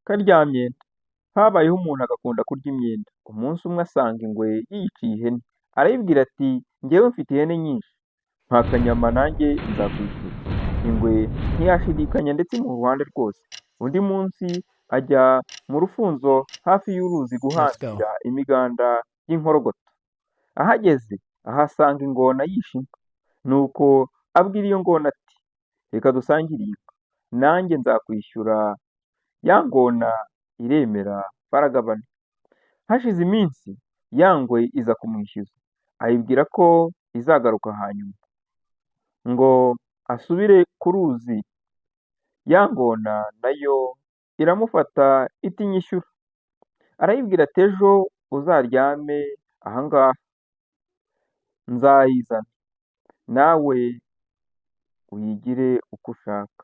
karyamyenda. Habayeho umuntu agakunda kurya imyenda. Umunsi umwe asanga ingwe yiyiciye ihene. Arayibwira ati njyewe mfite ihene nyinshi, mpa akanyama nanjye nzakwishyura. Ingwe ntiyashidikanya ndetse imuha uruhande rwose. Undi munsi ajya mu rufunzo hafi y'uruzi Let's go. guhambira imiganda y'inkorogoto. Ahageze ahasanga ingona yishe inka. Nuko abwira iyo ngona ati reka dusangire iyi nka, nanjye nzakwishyura. Ya ngona iremera baragabana. Hashize iminsi ya ngwe iza kumwishyuza, ayibwira ko izagaruka hanyuma ngo asubire ku ruzi. Ya ngona nayo iramufata iti nyishyura. Arayibwira ati ejo uzaryame aha ngaha nzayizana, nawe uyigire uko ushaka.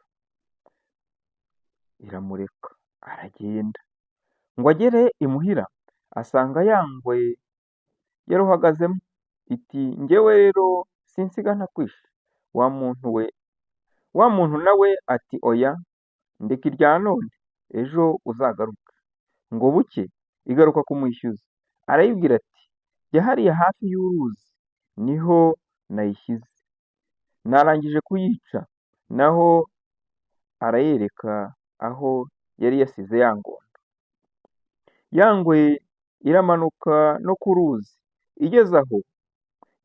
Iramureka aragenda. Ngo agere imuhira asanga ya ngwe yaruhagazemo. Iti njyewe rero sinsiga ntakwishe wa muntu we. Wa muntu nawe ati oya, ndeka irya none, ejo uzagaruke. Ngo buke igaruka kumwishyuza. Arayibwira ati jya hariya hafi y'uruzi niho nayishyize, narangije kuyica. Naho arayereka aho yari yasize ya ngona. Ya ngwe iramanuka no ku ruzi. Igeze aho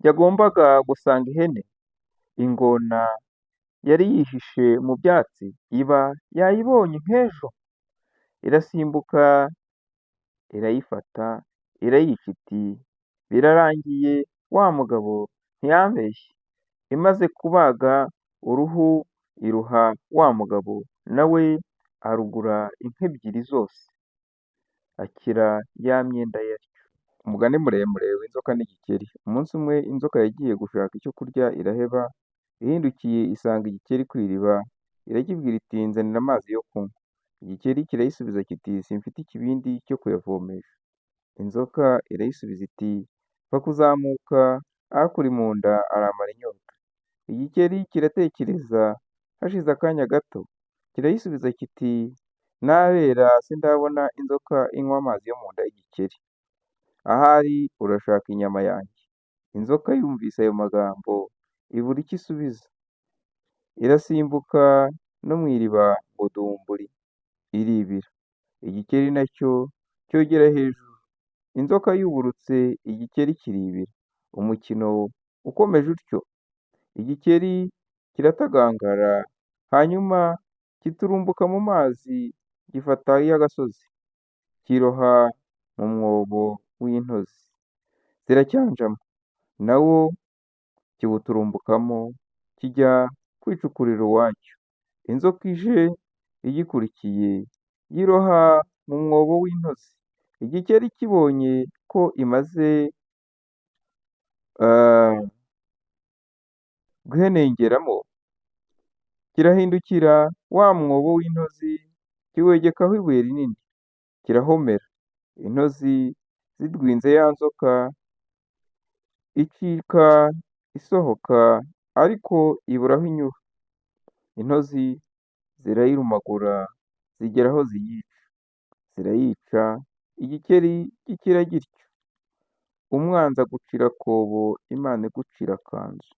yagombaga gusanga ihene, ingona yari yihishe mu byatsi iba yayibonye nk'ejo. Irasimbuka irayifata irayica iti birarangiye, wa mugabo ntiyambeshye. Imaze kubaga uruhu iruha wa mugabo, nawe arugura inka ebyiri zose, akira ya myenda ye atyo. Umugani muremure w'inzoka n'igikeri. Umunsi umwe inzoka yagiye gushaka icyo kurya iraheba, ihindukiye isanga igikeri ku iriba, irakibwira iti nzanira amazi yo kunywa. Igikeri kirayisubiza kiti simfite ikibindi cyo kuyavomesha. Inzoka irayisubiza iti pfa kuzamuka akuri mu nda aramara inyota. Igikeri kiratekereza, hashize akanya gato kirayisubiza kiti nabera sindabona inzoka inywa amazi yo mu nda y'igikeri. Ahari urashaka inyama yanjye. Inzoka yumvise ayo magambo ibura icyo isubiza. Irasimbuka no mu iriba ngo dumburi iribira. Igikeri nacyo cyogera hejuru. Inzoka yuburutse igikeri kiribira. Umukino ukomeje utyo, igikeri kiratagangara, hanyuma kiturumbuka mu mazi gifata y'agasozi, kiroha mu mwobo w'intozi. Ziracyanjama, nawo kiwuturumbukamo kijya kwicukurira uwacyo. Inzoka ije igikurikiye yiroha mu mwobo w'intozi. Igikeri kibonye ko imaze guhenengeramo, kirahindukira wa mwobo w'intozi kiwegekaho ibuye rinini, kirahomera. Intozi zidwinze ya nzoka icika isohoka, ariko iburaho inyura. Intozi zirayirumagura zigera aho ziyica, zirayica. Igikeri gikira gityo. Umwanzi agucira akobo, Imana igucira akanzu.